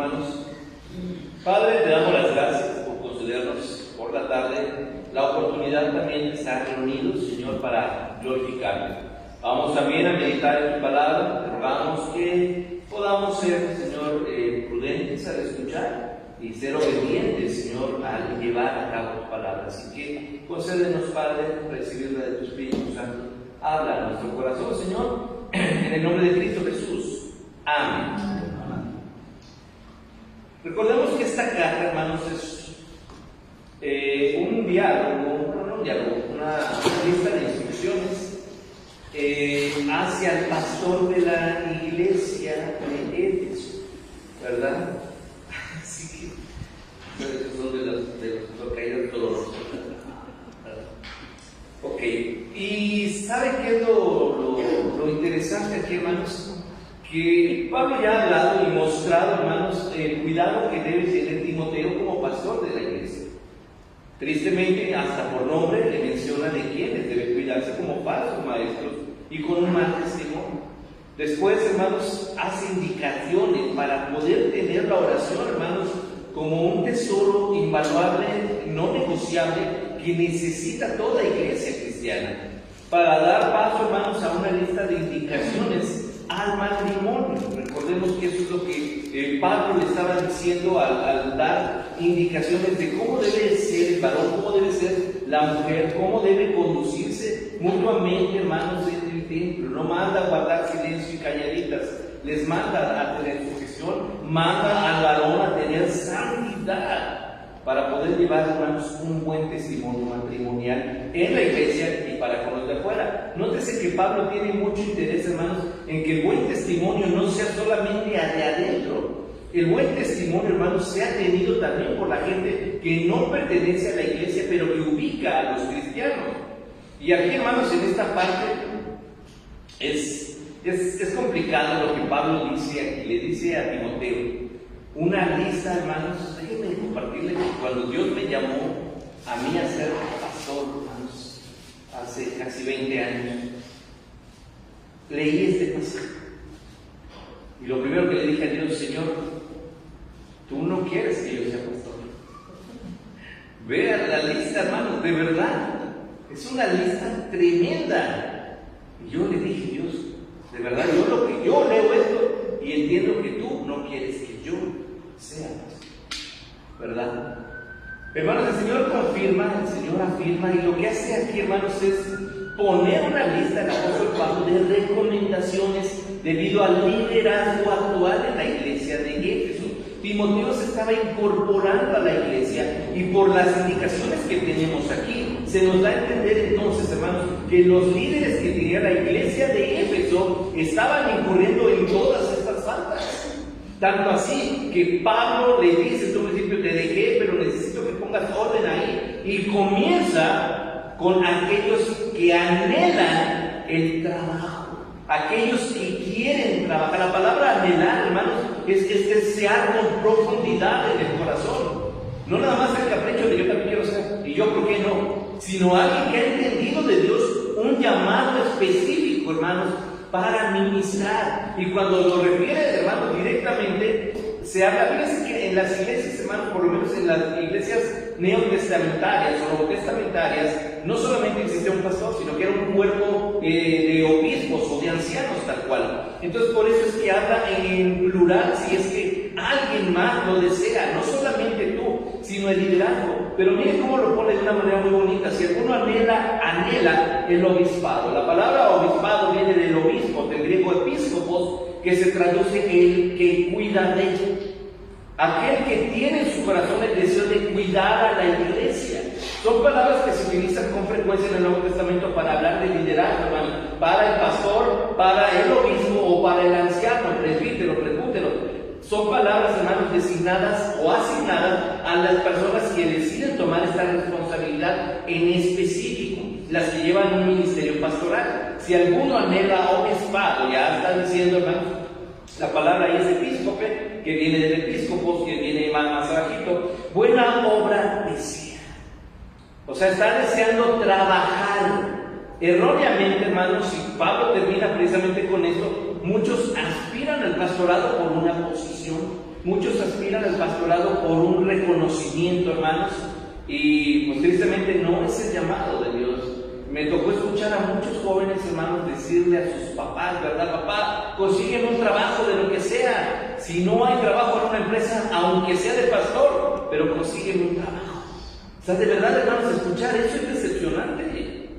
hermanos. Padre, te damos las gracias por concedernos por la tarde la oportunidad también de estar reunidos, Señor, para glorificarte. Vamos también a meditar en tu palabra. Te rogamos que podamos ser, Señor, prudentes al escuchar y ser obedientes, Señor, al llevar a cabo tu palabra. Así que concédenos, Padre, recibirla de tu Espíritu Santo. Habla a nuestro corazón, Señor, en el nombre de Cristo Jesús. Amén. Recordemos que esta carta, hermanos, es un diálogo, una lista de instrucciones hacia el pastor de la iglesia de Éfeso, ¿verdad? Así que son de los caídos dolorosos. Ok, y ¿sabe qué es lo interesante aquí, hermanos? Que Pablo ya ha hablado y mostrado, hermanos, el cuidado que debe tener Timoteo como pastor de la iglesia. Tristemente, hasta por nombre le menciona de quiénes debe cuidarse como falsos maestros y con un mal testimonio. Después, hermanos, hace indicaciones para poder tener la oración, hermanos, como un tesoro invaluable, no negociable, que necesita toda iglesia cristiana, para dar paso, hermanos, a una lista de indicaciones al matrimonio. Recordemos que eso es lo que Pablo le estaba diciendo al dar indicaciones de cómo debe ser el varón, cómo debe ser la mujer, cómo debe conducirse mutuamente, hermanos, en el templo. No manda a guardar silencio y calladitas, les manda a tener sujeción, manda al varón a tener santidad para poder llevar, hermanos, un buen testimonio matrimonial en la iglesia y para con los de afuera. Nótese que Pablo tiene mucho interés, hermanos, en que el buen testimonio no sea solamente de adentro. El buen testimonio, hermanos, sea tenido también por la gente que no pertenece a la iglesia, pero que ubica a los cristianos. Y aquí, hermanos, en esta parte es complicado lo que Pablo dice aquí. Le dice a Timoteo una lista, hermanos. Déjenme compartirles que cuando Dios me llamó a mí a ser pastor, hermanos, hace casi 20 años, leí este pasaje. Y lo primero que le dije a Dios: Señor, tú no quieres que yo sea pastor. Vean la lista, hermanos, de verdad, es una lista tremenda. Y yo le dije: Dios, de verdad, yo leo esto y entiendo que tú no quieres que yo sea pastor, ¿verdad? Hermanos, el Señor confirma, el Señor afirma, y lo que hace aquí, hermanos, es poner una lista, el apóstol Pablo, de recomendaciones debido al liderazgo actual en la iglesia de Éfeso. Timoteo se estaba incorporando a la iglesia, y por las indicaciones que tenemos aquí se nos da a entender entonces, hermanos, que los líderes que tenía la iglesia de Éfeso estaban incurriendo en todas estas faltas. Tanto así que Pablo le dice: en un principio te dejé, pero necesito que pongas orden ahí. Y comienza con aquellos que anhelan el trabajo, aquellos que quieren trabajar. La palabra anhelar, hermanos, es desear con profundidad en el corazón. No nada más el capricho de yo también quiero ser, y yo por qué no, sino alguien que ha entendido de Dios un llamado específico, hermanos, para ministrar. Y cuando lo refiere, hermanos, directamente, se habla. Fíjense que en las iglesias, hermanos, por lo menos en las iglesias neotestamentarias o novotestamentarias, no solamente existía un pastor, sino que era un cuerpo de obispos o de ancianos, tal cual. Entonces, por eso es que habla en plural, si es que alguien más lo desea, no solamente tú, sino el liderazgo. Pero miren cómo lo pone de una manera muy bonita: si alguno anhela el obispado. La palabra obispado viene del obispo, del griego episcopos, que se traduce el que cuida de ella. Aquel que tiene en su corazón el deseo de cuidar a la iglesia. Son palabras que se utilizan con frecuencia en el Nuevo Testamento para hablar de liderazgo, hermano, para el pastor, para el obispo o para el anciano, el presbítero, presbútero. Son palabras, hermanos, designadas o asignadas a las personas que deciden tomar esta responsabilidad en específico, las que llevan un ministerio pastoral. Si alguno anhela obispado, ya está diciendo, hermanos, la palabra ahí es episcope, que viene del episcopos, que viene más abajito. Buena obra desea. O sea, está deseando trabajar. Erróneamente, hermanos, si Pablo termina precisamente con esto, muchos aspiran al pastorado por una posición, muchos aspiran al pastorado por un reconocimiento, hermanos, y pues tristemente no es el llamado de Dios. Me tocó escuchar a muchos jóvenes hermanos decirle a sus papás, ¿verdad? Papá, consígueme un trabajo de lo que sea. Si no hay trabajo en una empresa, aunque sea de pastor, pero consígueme un trabajo. O sea, de verdad, hermanos, escuchar eso es decepcionante.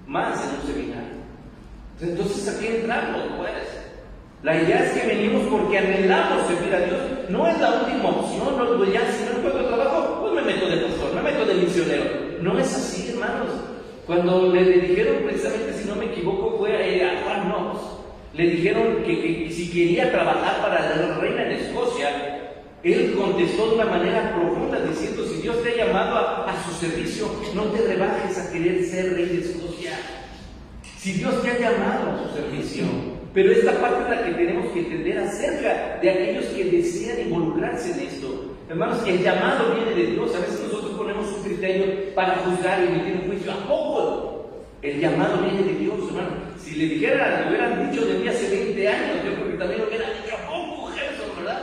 Más en un seminario. Entonces aquí entramos, pues. La idea es que venimos porque anhelamos servir a Dios. No es la última opción, no, pues ya si no encuentro trabajo, pues me meto de pastor, me meto de misionero. No es así, hermanos. Cuando le dijeron, precisamente, si no me equivoco, fue a Juan Knox, le dijeron que si quería trabajar para la reina en Escocia, él contestó de una manera profunda, diciendo: si Dios te ha llamado a su servicio, no te rebajes a querer ser rey de Escocia. Si Dios te ha llamado a su servicio. Pero esta parte es la que tenemos que entender acerca de aquellos que desean involucrarse en esto. Hermanos, el llamado viene de Dios. A veces nosotros ponemos un criterio para juzgar y emitir un juicio. ¿A poco? El llamado viene de Dios, hermano. Si le hubieran dicho de mí hace 20 años, yo creo que también lo hubieran dicho: ¿a poco, Gerson, verdad?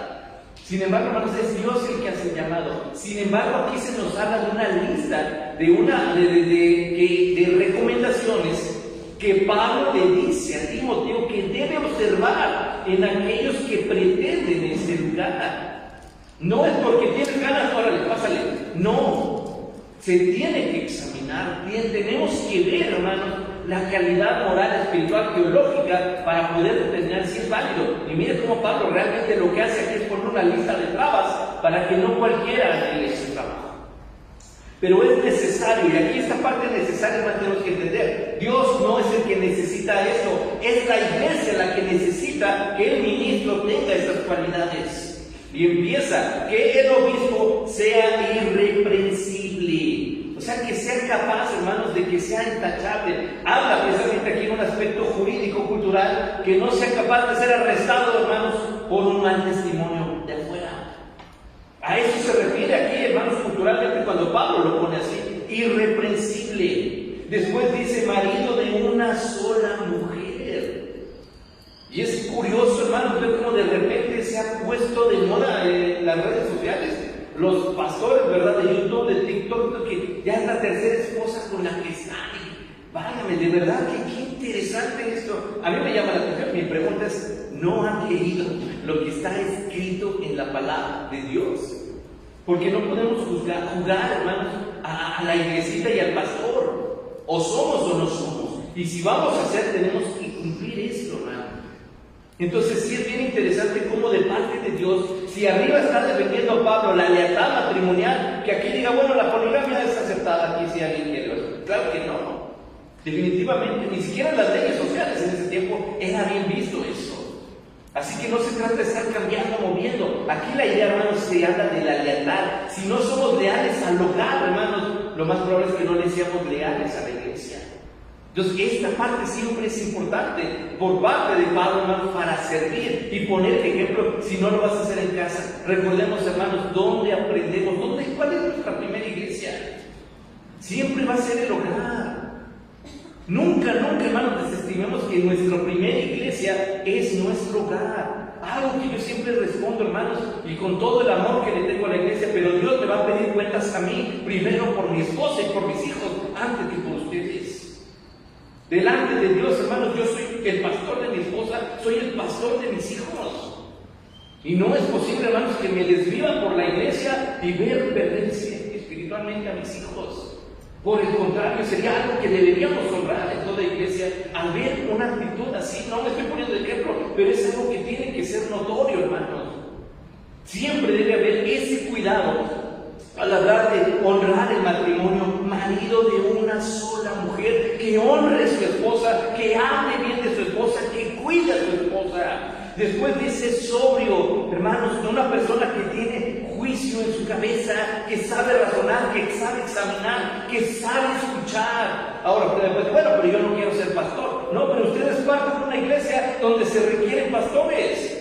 Sin embargo, hermanos, es Dios el que hace el llamado. Sin embargo, aquí se nos habla de una lista, de recomendaciones que Pablo le dice a Timoteo que debe observar en aquellos que pretenden ese lugar. No es porque tienes ganas, órale, pásale. No, se tiene que examinar bien. Tenemos que ver, hermanos, la calidad moral, espiritual, teológica para poder determinar si es válido. Y mire cómo Pablo realmente lo que hace aquí es poner una lista de trabas para que no cualquiera haga ese trabajo. Pero es necesario, y aquí esta parte necesaria la tenemos que entender. Dios no es el que necesita esto, es la iglesia la que necesita que el ministro tenga estas cualidades. Y empieza, que el obispo sea irreprensible, o sea, que sea capaz, hermanos, de que sea intachable. Habla precisamente aquí en un aspecto jurídico-cultural, que no sea capaz de ser arrestado, hermanos, por un mal testimonio de afuera. A eso se refiere aquí, hermanos, culturalmente, cuando Pablo lo pone así: irreprensible. Después dice: marido de una sola mujer. Y es curioso, hermanos, ver cómo de repente se ha puesto de moda en las redes sociales. Los pastores, ¿verdad?, de YouTube, de TikTok, que ya es la tercera esposa con la que están. Válgame, de verdad, qué interesante esto. A mí me llama la atención. Mi pregunta es: ¿no han leído lo que está escrito en la palabra de Dios? Porque no podemos juzgar, hermanos, a la iglesita y al pastor. O somos o no somos. Y si vamos a hacer, tenemos que cumplir esto, hermano. Entonces sí es bien interesante cómo de parte de Dios, si arriba está defendiendo a Pablo la lealtad matrimonial, que aquí diga: bueno, la poligamia es aceptada aquí si alguien quiere. Claro que no. Definitivamente, ni siquiera en las leyes sociales en ese tiempo era bien visto eso. Así que no se trata de estar cambiando, moviendo. Aquí la idea, hermanos, se habla de la lealtad. Si no somos leales al hogar, hermanos, lo más probable es que no le seamos leales a la iglesia. Entonces, esta parte siempre es importante por parte de Pablo, hermanos, para servir y poner ejemplo. Si no lo vas a hacer en casa, recordemos, hermanos, dónde aprendemos, cuál es nuestra primera iglesia. Siempre va a ser el hogar. Nunca, hermanos, desestimemos que nuestra primera iglesia es nuestro hogar. Algo que yo siempre respondo, hermanos, y con todo el amor que le tengo a la iglesia: pero Dios me va a pedir cuentas a mí, primero por mi esposa y por mis hijos, antes que por ustedes. Delante de Dios, hermanos, yo soy el pastor de mi esposa, soy el pastor de mis hijos. Y no es posible, hermanos, que me desviva por la iglesia y perderse espiritualmente a mis hijos. Por el contrario, sería algo que deberíamos honrar en toda iglesia al ver una actitud así. No me estoy poniendo de ejemplo, pero es algo que tiene que ser notorio, hermanos. Siempre debe haber ese cuidado al hablar de honrar el matrimonio. Marido de una sola mujer, que honre a su esposa, que hable bien de su esposa, que cuide a su esposa. Después dice sobrio, hermanos, de una persona que tiene juicio en su cabeza, que sabe razonar, que sabe examinar, que sabe escuchar. Ahora, pues, bueno, pero yo no quiero ser pastor. No, pero usted es parte de una iglesia donde se requieren pastores.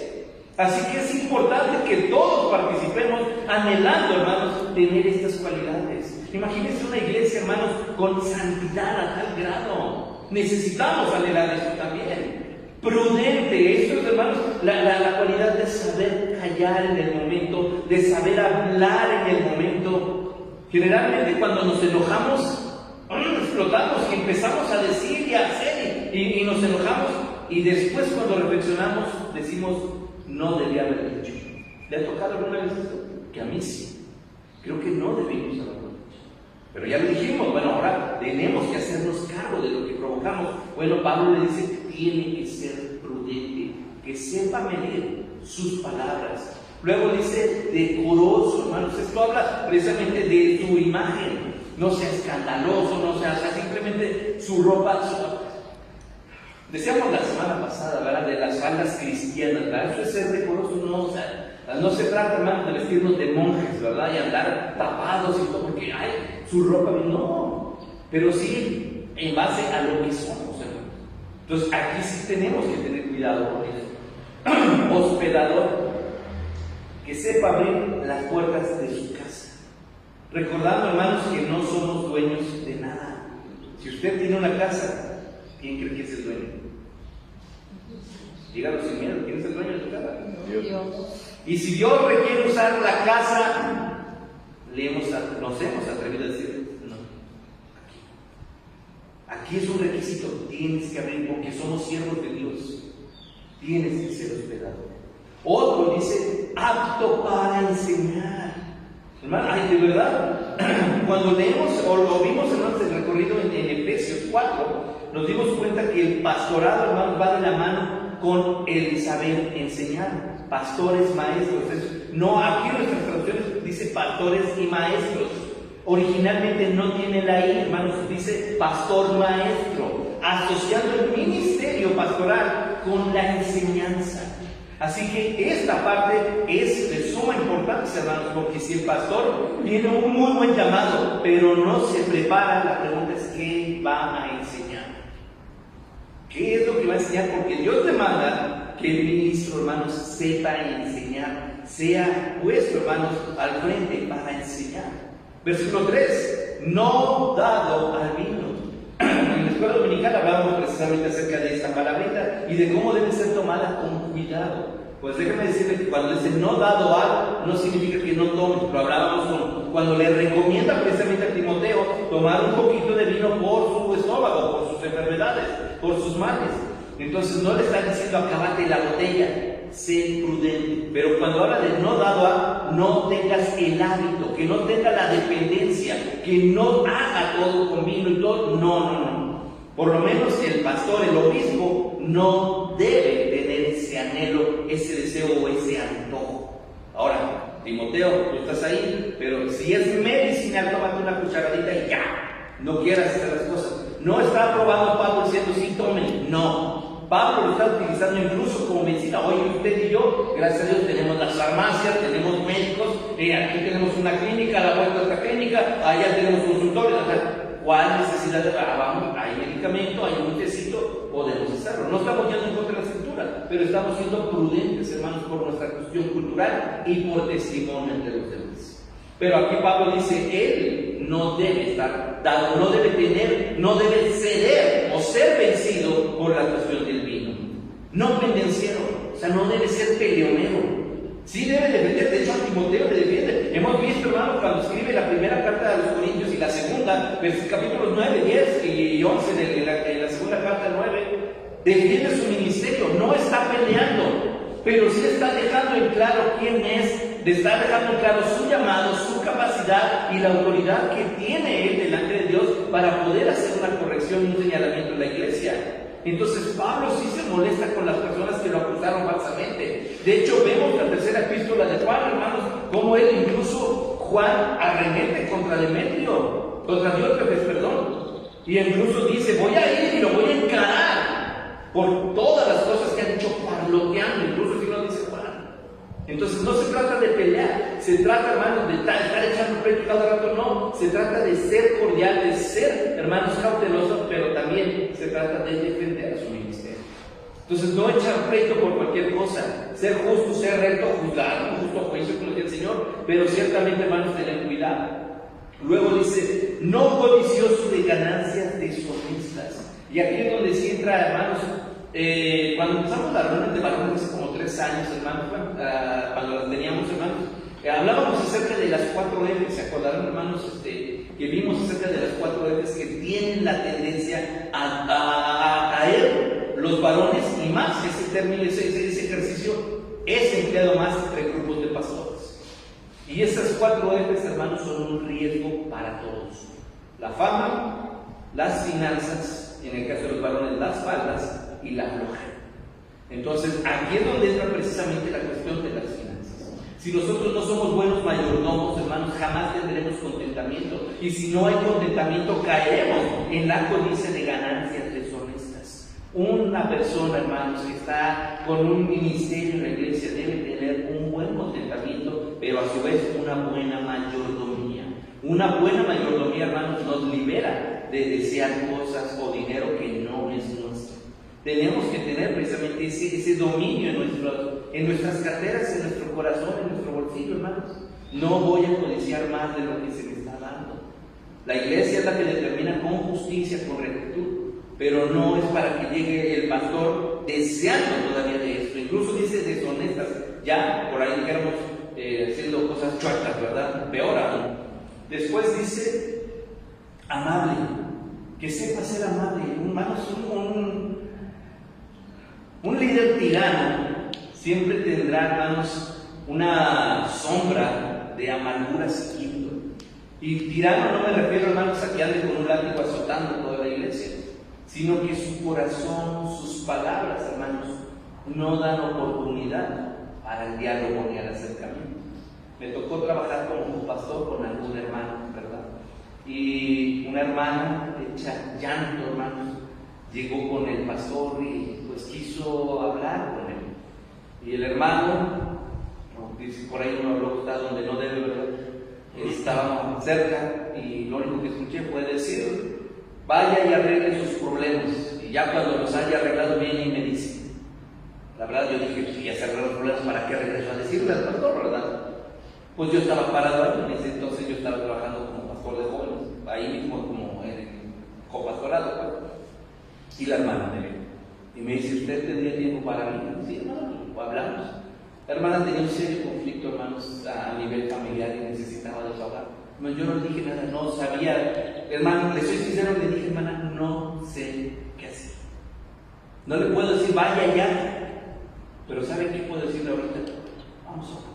Así que es importante que todos participemos anhelando, hermanos, tener estas cualidades. Imagínense una iglesia, hermanos, con santidad a tal grado. Necesitamos anhelar esto también. Prudente, esto es, hermanos, la cualidad de saber callar en el momento, de saber hablar en el momento. Generalmente cuando nos enojamos, explotamos y empezamos a decir y a hacer y nos enojamos, y después cuando reflexionamos decimos, no debía haber dicho. ¿Le ha tocado alguna vez esto? Que a mí sí. Creo que no debimos haberlo dicho. Pero ya lo dijimos, bueno, ahora tenemos que hacernos cargo de lo que provocamos. Bueno, Pablo le dice que tiene que ser prudente, que sepa medir sus palabras. Luego dice decoroso, hermanos. Esto habla precisamente de su imagen. No sea escandaloso, no sea, simplemente su ropa. Decíamos la semana pasada, ¿verdad? De las faldas cristianas, ¿verdad? Eso es ser decoroso, no, o sea, no se trata, hermanos, de vestirnos de monjes, ¿verdad? Y andar tapados y todo, porque, ay, su ropa, no. Pero sí, en base a lo que somos, hermanos. Entonces, aquí sí tenemos que tener cuidado con eso. Hospedador, que sepa abrir las puertas de su casa. Recordando, hermanos, que no somos dueños de nada. Si usted tiene una casa, ¿quién cree que es el dueño? Dígalo sin miedo, ¿quién es el dueño de tu casa? Dios. Y si Dios requiere usar la casa, nos hemos atrevido a decir, no, aquí es un requisito, tienes que abrir, porque somos siervos de Dios, tienes que ser hospedador. Otro dice, apto para enseñar. Hermano, ay, de verdad, cuando leemos o lo vimos, hermanos, el recorrido en Efesios 4, nos dimos cuenta que el pastorado, hermanos, va de la mano con el saber enseñar. Pastores, maestros. No, aquí en nuestras traducciones dice pastores y maestros. Originalmente no tiene la I, hermanos, dice pastor maestro, asociando el ministerio pastoral con la enseñanza. Así que esta parte es de suma importancia, hermanos, porque si el pastor tiene un muy buen llamado, pero no se prepara, la pregunta es ¿qué va a enseñar? ¿Qué es lo que va a enseñar? Porque Dios demanda que el ministro, hermanos, sepa enseñar, sea puesto, hermanos, al frente para enseñar. Versículo 3, no dado al vino. En la escuela dominical hablábamos precisamente acerca de esta palabrita y de cómo debe ser tomada con cuidado. Pues déjame decirle que cuando dice no dado al, no significa que no tomes. Lo hablábamos cuando le recomienda precisamente a Timoteo tomar un poquito de vino por su estómago, por sus enfermedades, por sus males. Entonces no le está diciendo acabate la botella, sé prudente. Pero cuando habla de no dado a, no tengas el hábito, que no tenga la dependencia, que no haga todo con vino y todo. No. Por lo menos el pastor, el obispo, no debe tener ese anhelo, ese deseo o ese antojo. Ahora, Timoteo, tú estás ahí, pero si es medicinal, tómate una cucharadita y ya. No quieras hacer las cosas. No está aprobando Pablo diciendo sí, tomen. No. Pablo lo está utilizando incluso como medicina. Oye, usted y yo, gracias a Dios, tenemos las farmacias, tenemos médicos, aquí tenemos una clínica, a la vuelta de esta clínica, allá tenemos consultorios. O sea, ¿cuál necesidad de vamos? Hay medicamento, hay un tecito, podemos hacerlo. No estamos yendo en contra de la escritura, pero estamos siendo prudentes, hermanos, por nuestra cuestión cultural y por testimonio de los demás. Pero aquí Pablo dice, él no debe estar dado, no debe tener, no debe ceder o ser vencido por la cuestión del vino. No pendenciero, o sea, no debe ser peleonero. Sí debe defender, de hecho a Timoteo le defiende. Hemos visto, hermanos, cuando escribe la primera carta a los Corintios y la segunda, capítulos 9, 10 y 11 de la segunda carta 9, defiende su ministerio, no está peleando, pero sí está dejando en claro quién es, le está dejando en claro su llamado, su capacidad y la autoridad que tiene él delante de Dios para poder hacer una corrección y un señalamiento en la iglesia. Entonces Pablo sí se molesta con las personas que lo acusaron falsamente. De hecho vemos la tercera epístola de Juan, hermanos, como él incluso Juan arremete contra Demetrio, contra Diótrefes, perdón, y incluso dice voy a ir y lo voy a encarar por todas las cosas que han hecho parloteando, incluso si no dice Juan. Entonces no se trata de pelear, se trata, hermanos, de estar echando pleito cada rato, no, se trata de ser cordial, de ser, hermanos, cautelosos, pero también se trata de defender a su ministerio. Entonces no echar pleito por cualquier cosa, ser justo, ser recto, juzgar, un justo juicio como dice el Señor, pero ciertamente, hermanos, tener cuidado. Luego dice, no codicioso de ganancias deshonestas. Y aquí es donde sí entra, hermanos, Cuando empezamos las reuniones de varones hace como 3 años, hermanos, cuando las teníamos, hermanos, hablábamos acerca de las 4 Fs. ¿Se acordaron, hermanos? Que vimos acerca de las 4 Fs que tienen la tendencia a caer los varones, y más ese término, ese ejercicio es empleado más entre grupos de pastores. Y esas 4 Fs, hermanos, son un riesgo para todos: la fama, las finanzas, en el caso de los varones, las faldas, y la flojera. Entonces, aquí es donde entra precisamente la cuestión de las finanzas. Si nosotros no somos buenos mayordomos, hermanos, jamás tendremos contentamiento. Y si no hay contentamiento, caeremos en la codicia de ganancias deshonestas. Una persona, hermanos, que está con un ministerio en la iglesia debe tener un buen contentamiento, pero a su vez una buena mayordomía. Una buena mayordomía, hermanos, nos libera de desear cosas o dinero que no es nuestro. Tenemos que tener precisamente ese dominio en nuestras carteras, en nuestro corazón, en nuestro bolsillo, hermanos. No voy a codiciar más de lo que se me está dando. La iglesia es la que determina con justicia, con rectitud, pero no es para que llegue el pastor deseando todavía de esto. Incluso dice deshonestas, ya por ahí dijéramos haciendo cosas chuecas, ¿verdad? Peor aún. Después dice amable, que sepa ser amable. Hermanos, un líder tirano siempre tendrá, hermanos, una sombra de amargura siguiendo. Y tirano no me refiero, hermanos, a que ande con un látigo azotando toda la iglesia, sino que su corazón, sus palabras, hermanos, no dan oportunidad para el diálogo ni al acercamiento. Me tocó trabajar como pastor con algún hermano, ¿verdad? Y una hermana hecha llanto, hermanos, llegó con el pastor y pues quiso hablar con él. Y el hermano, dice por ahí uno habló, está donde no debe, ¿verdad? Estaba cerca y lo único que escuché fue decir: vaya y arregle sus problemas. Y ya cuando los haya arreglado, viene y me dice. La verdad, yo dije: pues si ya se arreglaron los problemas, ¿para qué regreso a decirle al pastor, verdad? Pues yo estaba parado ahí, en ese entonces yo estaba trabajando como pastor de jóvenes, ahí mismo como en copastorado, ¿verdad? Y la hermana me ve y me dice: ¿usted tendría tiempo para mí? Sí, hermano, hablamos. La hermana tenía un serio conflicto, hermanos, a nivel familiar, y necesitaba desahogar. Yo no le dije nada, no sabía. Hermano, le soy sincero, le dije: hermana, no sé qué hacer. No le puedo decir vaya ya, pero ¿sabe qué puedo decirle ahorita? Vamos a orar.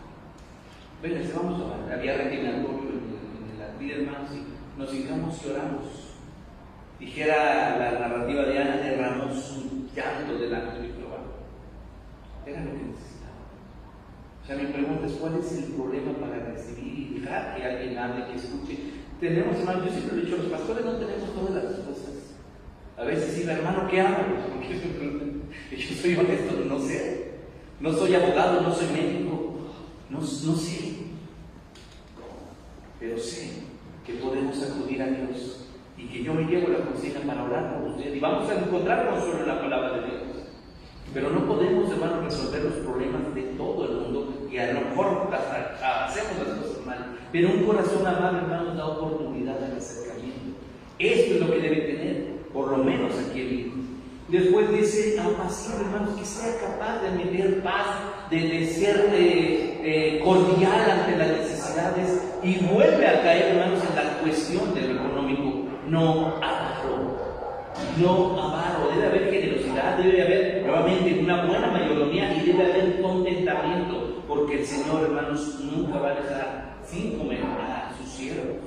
Véngase, vamos a orar. Había reclinatorio en la vida, hermanos, y nos hincamos y oramos. Dijera la narrativa de Ana, derramó su llanto delante de Jehová. Era lo que necesitaba. O sea, mi pregunta es: ¿cuál es el problema para recibir y dejar que alguien hable, que escuche? Tenemos, hermano, yo siempre he dicho, los pastores no tenemos todas las respuestas. A veces sí, hermano, ¿qué hago? Yo soy honesto, no sé. No soy abogado, no soy médico, no sé. Pero sé que podemos acudir a Dios y que yo me llevo la consigna para orar por usted y vamos a encontrar consuelo en la palabra de Dios. Pero no podemos, hermano, resolver los problemas de todo el mundo, y a lo mejor hacemos las cosas mal, pero un corazón amable, hermano, da oportunidad al acercamiento. Esto es lo que debe tener, por lo menos aquí el hijo. Después dice apacible, hermanos, que sea capaz de meter paz, de ser cordial ante las necesidades, y vuelve a caer, hermanos, en la cuestión de lo económico. No avaro, debe haber generosidad, debe haber nuevamente una buena mayordomía y debe haber contentamiento, porque el Señor, hermanos, nunca va a dejar sin comer a sus siervos.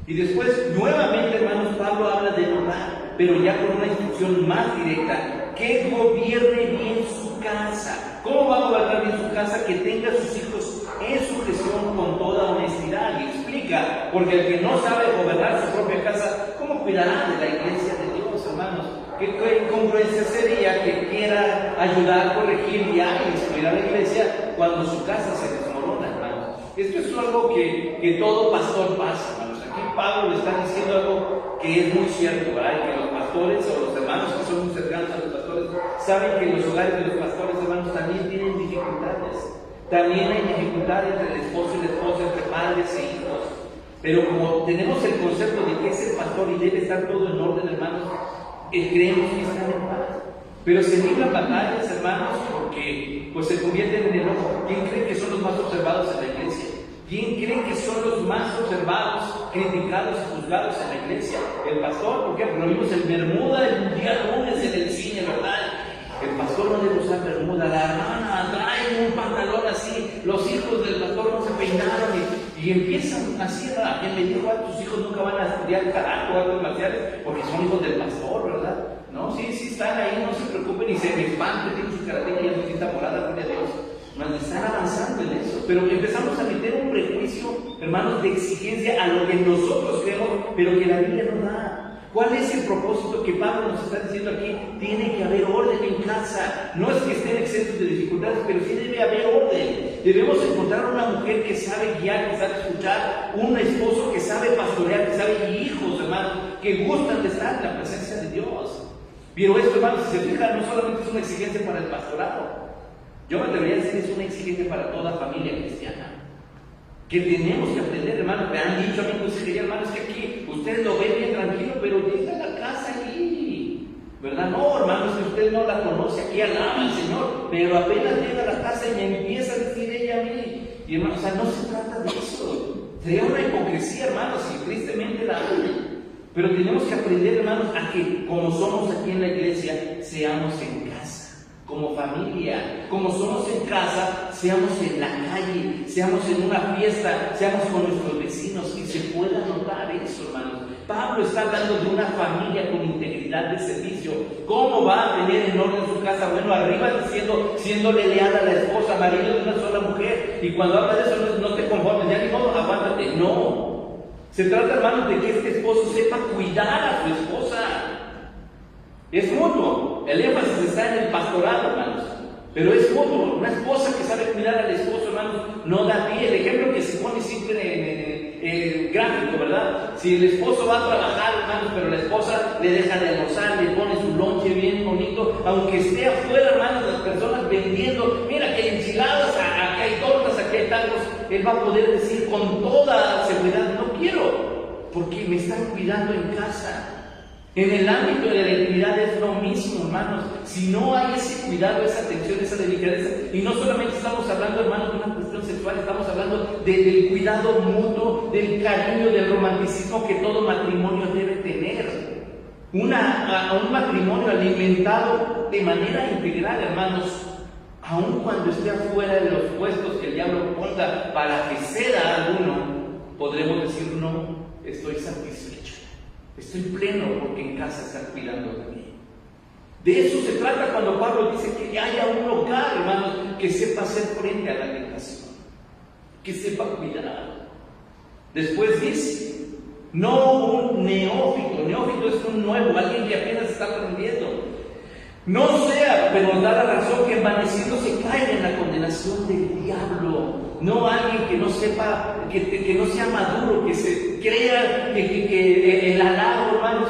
Y después, nuevamente, hermanos, Pablo habla de orar, pero ya con una instrucción más directa: que gobierne bien su casa. ¿Cómo va a gobernar bien su casa? Que tenga a sus hijos en su gestión con toda honestidad. Y explica, porque el que no sabe gobernar su propia casa, ¿cómo cuidará de la iglesia de Dios, hermanos? ¿Qué incongruencia sería que quiera ayudar, corregir y instruir a la iglesia cuando su casa se desmorona, hermanos? Esto es algo que todo pastor pasa, hermanos. Aquí Pablo le está diciendo algo que es muy cierto, ¿verdad? Que los pastores o los hermanos que son muy cercanos a los pastores saben que los hogares de los pastores, hermanos, también tienen dificultades. También hay dificultades entre el esposo y la esposa, entre padres e hijos. Pero como tenemos el concepto de que es el pastor y debe estar todo en orden, hermanos, creemos que están en paz. Pero se libran batallas, hermanos, porque pues se convierten en enojo. ¿Quién cree que son los más observados en la iglesia? ¿Quién cree que son los más observados, criticados y juzgados en la iglesia? El pastor, ¿por qué? Porque lo vimos en Bermuda el día lunes en el cine, ¿verdad? El pastor no debe usar bermuda, la hermana trae un pantalón así, los hijos del pastor no se peinaron y empiezan así. ¿A quién le dijo? Tus hijos nunca van a estudiar karate o artes marciales porque son hijos del pastor, ¿verdad? No, sí están ahí, no se preocupen y se me espanten, tienen su karate y ya su morada, gloria a Dios. Nos están avanzando en eso, pero empezamos a meter un prejuicio, hermanos, de exigencia a lo que nosotros creemos, pero que la Biblia no da. ¿Cuál es el propósito que Pablo nos está diciendo aquí? Tiene que haber orden en casa. No es que estén exentos de dificultades, pero sí debe haber orden. Debemos encontrar una mujer que sabe guiar, que sabe escuchar, un esposo que sabe pastorear, que sabe, y hijos, hermanos, que gustan de estar en la presencia de Dios. Pero esto, hermanos, si se fijan, no solamente es una exigencia para el pastorado. Yo me atrevería a decir que es una exigencia para toda familia cristiana. Que tenemos que aprender, hermanos. Me han dicho a mí, consejería, hermanos, que aquí ustedes lo ven bien tranquilo, pero llega a la casa aquí, ¿verdad? No, hermanos, que usted no la conoce, aquí alaba al Señor, pero apenas llega a la casa y me empieza a decir ella a mí. Y hermanos, o sea, no se trata de eso. Sería una hipocresía, hermanos, y tristemente la hay. Pero tenemos que aprender, hermanos, a que como somos aquí en la iglesia, seamos en casa. Como familia, como somos en casa, seamos en la calle, seamos en una fiesta, seamos con nuestros vecinos y se pueda notar eso, hermanos. Pablo está hablando de una familia con integridad de servicio. ¿Cómo va a tener en orden su casa? Bueno, arriba diciendo, siéndole leal a la esposa, marido de una sola mujer. Y cuando habla de eso, no te conformes, ya ni modo, aguántate. No. Se trata, hermanos, de que este esposo sepa cuidar a su esposa. Es mutuo. El énfasis está en el pastorado, hermanos. Pero es mutuo. Una esposa que sabe cuidar al esposo, hermanos, no da pie. El ejemplo que se pone siempre en gráfico, ¿verdad? Si el esposo va a trabajar, hermanos, pero la esposa le deja de almorzar, le pone su lonche bien bonito, aunque esté afuera, hermanos, las personas vendiendo, mira que hay enchiladas, aquí hay tortas, aquí hay tacos, él va a poder decir con toda seguridad, no quiero, porque me están cuidando en casa. En el ámbito de la intimidad es lo mismo, hermanos. Si no hay ese cuidado, esa atención, esa delicadeza, y no solamente estamos hablando, hermanos, de una cuestión sexual, estamos hablando del cuidado mutuo, del cariño, del romanticismo que todo matrimonio debe tener. Un matrimonio alimentado de manera integral, hermanos, aun cuando esté afuera de los puestos que el diablo ponga para que ceda a alguno, podremos decir, no, estoy satisfecho. Estoy pleno porque en casa están cuidando de mí. De eso se trata cuando Pablo dice que haya un local, hermanos, que sepa hacer frente a la tentación, que sepa cuidar. Después dice, no un neófito. Neófito es un nuevo, alguien que apenas está aprendiendo. No sea, pero nos da la razón, que envaneciendo se caiga en la condenación del diablo. No alguien que no sepa, que no sea maduro, que se crea que el halago, hermanos.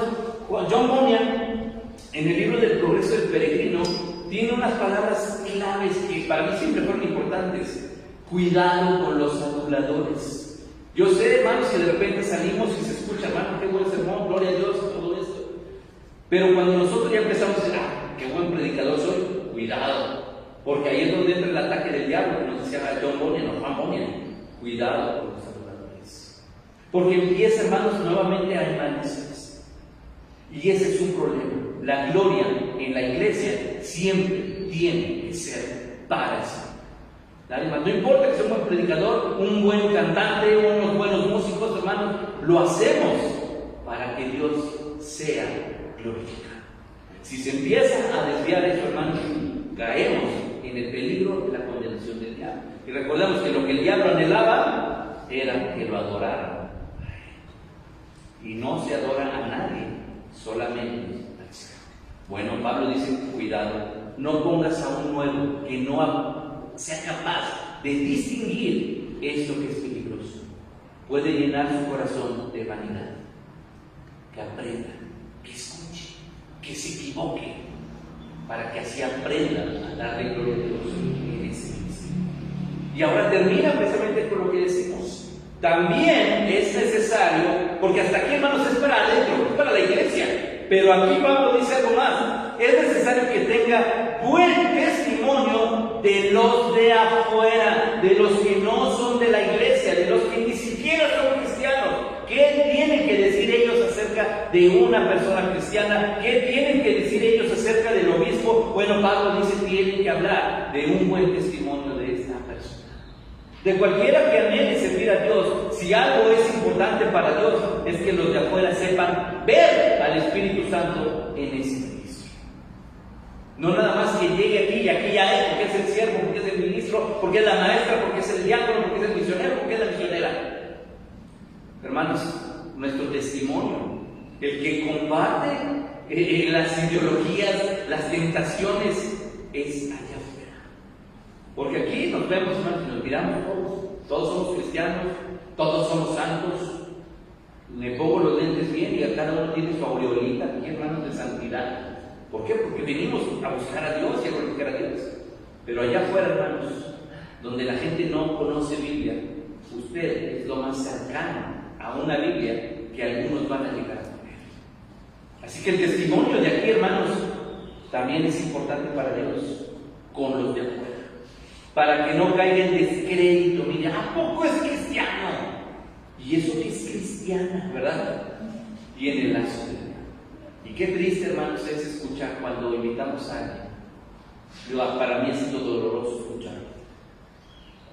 John Bunyan, en el libro del Progreso del Peregrino, tiene unas palabras claves que para mí siempre fueron importantes. Cuidado con los aduladores. Yo sé, hermanos, que de repente salimos y se escucha, hermano, qué buen sermón, gloria a Dios, todo esto. Pero cuando nosotros ya empezamos a decir, qué buen predicador soy, cuidado. Porque ahí es donde entra el ataque del diablo, que nos decía John Bunyan o Juan Bunyan. Cuidado con los adoradores. Porque empieza, hermanos, nuevamente a envanecerse. Y ese es un problema. La gloria en la iglesia siempre tiene que ser para el Señor. No importa que sea un buen predicador, un buen cantante, unos buenos músicos, hermanos, lo hacemos para que Dios sea glorificado. Si se empieza a desviar eso, hermanos, caemos en el peligro de la condenación del diablo. Y recordemos que lo que el diablo anhelaba era que lo adoraran. Y no se adora a nadie, solamente al Señor. Bueno, Pablo dice, cuidado, no pongas a un nuevo que no sea capaz de distinguir esto que es peligroso. Puede llenar su corazón de vanidad. Que aprenda, que escuche, que se equivoque, para que así aprendan a darle gloria a Dios en ese ministerio. Y ahora termina precisamente con lo que decimos. También es necesario, porque hasta aquí, hermanos, es para adentro, es para la iglesia. Pero aquí Pablo dice algo más. Es necesario que tenga buen testimonio de los de afuera, de los que no son de la iglesia, de los que ni siquiera son cristianos. ¿Qué tienen que decir ellos acerca de una persona cristiana? ¿Qué tienen que decir ellos acerca del obispo? Bueno, Pablo dice que tienen que hablar de un buen testimonio de esta persona. De cualquiera que anhele servir a Dios, si algo es importante para Dios, es que los de afuera sepan ver al Espíritu Santo en ese ministro. No nada más que llegue aquí y aquí ya es, porque es el siervo, porque es el ministro, porque es la maestra, porque es el diácono, porque es el misionero, porque es la misionera. Hermanos, nuestro testimonio, el que comparte las ideologías, las tentaciones, es allá afuera. Porque aquí nos vemos, hermanos, y nos miramos todos somos cristianos, todos somos santos. Me pongo los lentes bien y a cada uno tiene su aureolita aquí, hermanos, de santidad. ¿Por qué? Porque venimos a buscar a Dios y a glorificar a Dios. Pero allá afuera, hermanos, donde la gente no conoce Biblia, usted es lo más cercano a una Biblia que algunos van a llegar a tener. Así que el testimonio de aquí, hermanos, también es importante para Dios con los de afuera, para que no caiga en descrédito. Mire, ¿a poco es cristiano? Y eso que es cristiana, ¿verdad? Tiene lazo de Dios. Y qué triste, hermanos, es escuchar cuando invitamos a alguien. Para mí ha sido doloroso escuchar.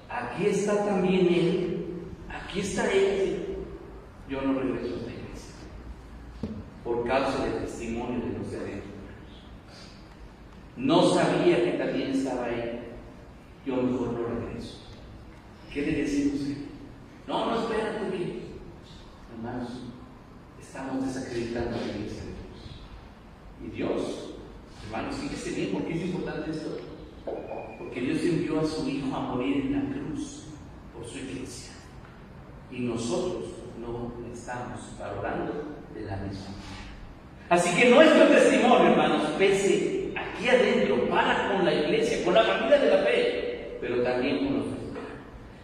Aquí está también él, aquí está él. Yo no regreso a la iglesia por causa del testimonio de los de adentro. No sabía que también estaba él. Yo mejor no regreso. ¿Qué le decimos? No, espérate que, hermanos, estamos desacreditando a la iglesia de Dios. Y Dios, hermanos, fíjese bien, ¿por qué es importante esto? Porque Dios envió a su Hijo a morir en la cruz por su iglesia. Y nosotros no estamos valorando de la misma manera. Así que nuestro testimonio, hermanos, pese aquí adentro, para con la iglesia, con la familia de la fe, pero también con los demás.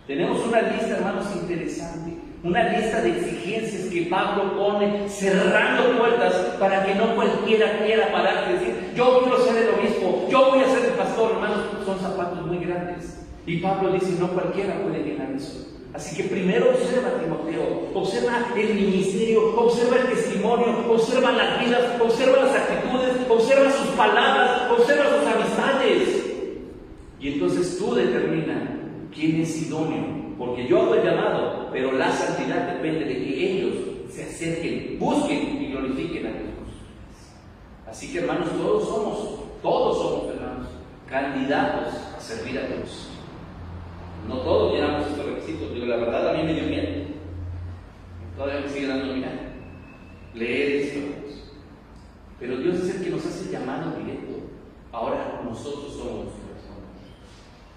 Tenemos una lista, hermanos, interesante, una lista de exigencias que Pablo pone cerrando puertas para que no cualquiera quiera pararse y decir, yo quiero ser el obispo, yo voy a ser el pastor. Hermanos, son zapatos muy grandes. Y Pablo dice, no cualquiera puede llenar eso. Así que primero observa a Timoteo, observa el ministerio, observa el testimonio, observa las vidas, observa las actitudes, observa sus palabras, observa sus amistades. Y entonces tú determina quién es idóneo, porque yo hago el llamado, pero la santidad depende de que ellos se acerquen, busquen y glorifiquen a Dios. Así que, hermanos, todos somos, hermanos, candidatos a servir a Dios. No todos llenamos estos requisitos. Digo, la verdad a mí me dio miedo. Todavía me sigue dando miedo leer esto. Pero Dios es el que nos hace el llamado directo. Ahora nosotros somos los personas.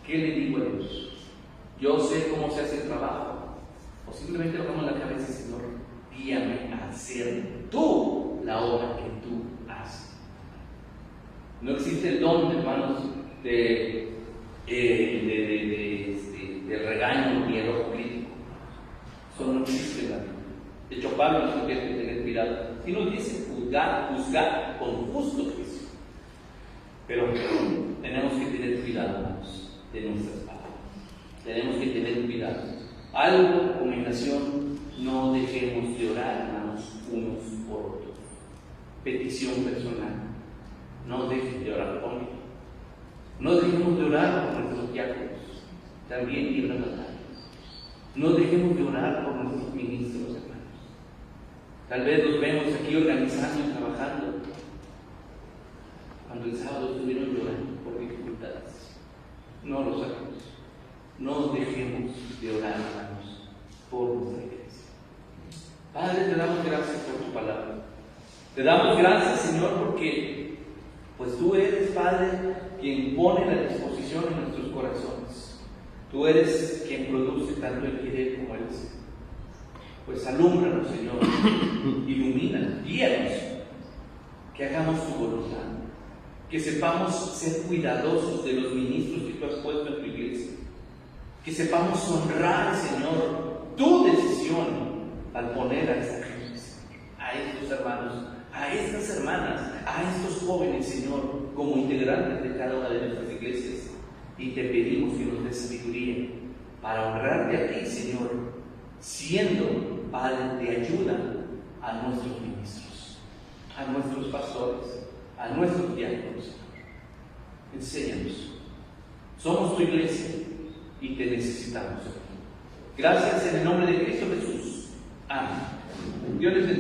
¿Qué le digo a Dios? Yo sé cómo se hace el trabajo. O simplemente lo pongo en la cabeza, Señor, guíame a hacer tú la obra que tú haces. No existe el don, hermanos, de regaño ni el ojo crítico. Eso no existe en la Biblia. De hecho, Pablo nos tiene que tener cuidado. Si nos dice juzgar con justo juicio. Pero tenemos que tener cuidado, hermanos, de nuestras palabras. Tenemos que tener cuidado. Algo, recomendación, no dejemos de orar, hermanos, unos por otros. Petición personal. No dejen de orar por mí. No dejemos de orar por nuestros diáconos. También libran las manos. No dejemos de orar por nuestros ministros, hermanos. Tal vez los vemos aquí organizando y trabajando, cuando el sábado estuvieron llorando por dificultades. No lo sabemos. No dejemos de orar, hermanos, por nuestra iglesia. Padre, te damos gracias por tu palabra. Te damos gracias, Señor, porque pues tú eres, Padre, quien pone la disposición en nuestros corazones. Tú eres quien produce tanto el querer como el ser. Pues alúmbranos, Señor, ilumínanos, guíanos, que hagamos tu voluntad, que sepamos ser cuidadosos de los ministros que tú has puesto en tu iglesia, que sepamos honrar, Señor, tu decisión al poner a esta gente, a estos hermanos, a estas estas hermanas, a estos jóvenes, Señor, como integrantes de cada una de nuestras iglesias. Y te pedimos que nos des sabiduría para honrarte a ti, Señor, siendo Padre de ayuda a nuestros ministros, a nuestros pastores, a nuestros diáconos, Señor. Enséñanos. Somos tu iglesia y te necesitamos. Gracias en el nombre de Cristo Jesús. Amén. Dios les bendiga.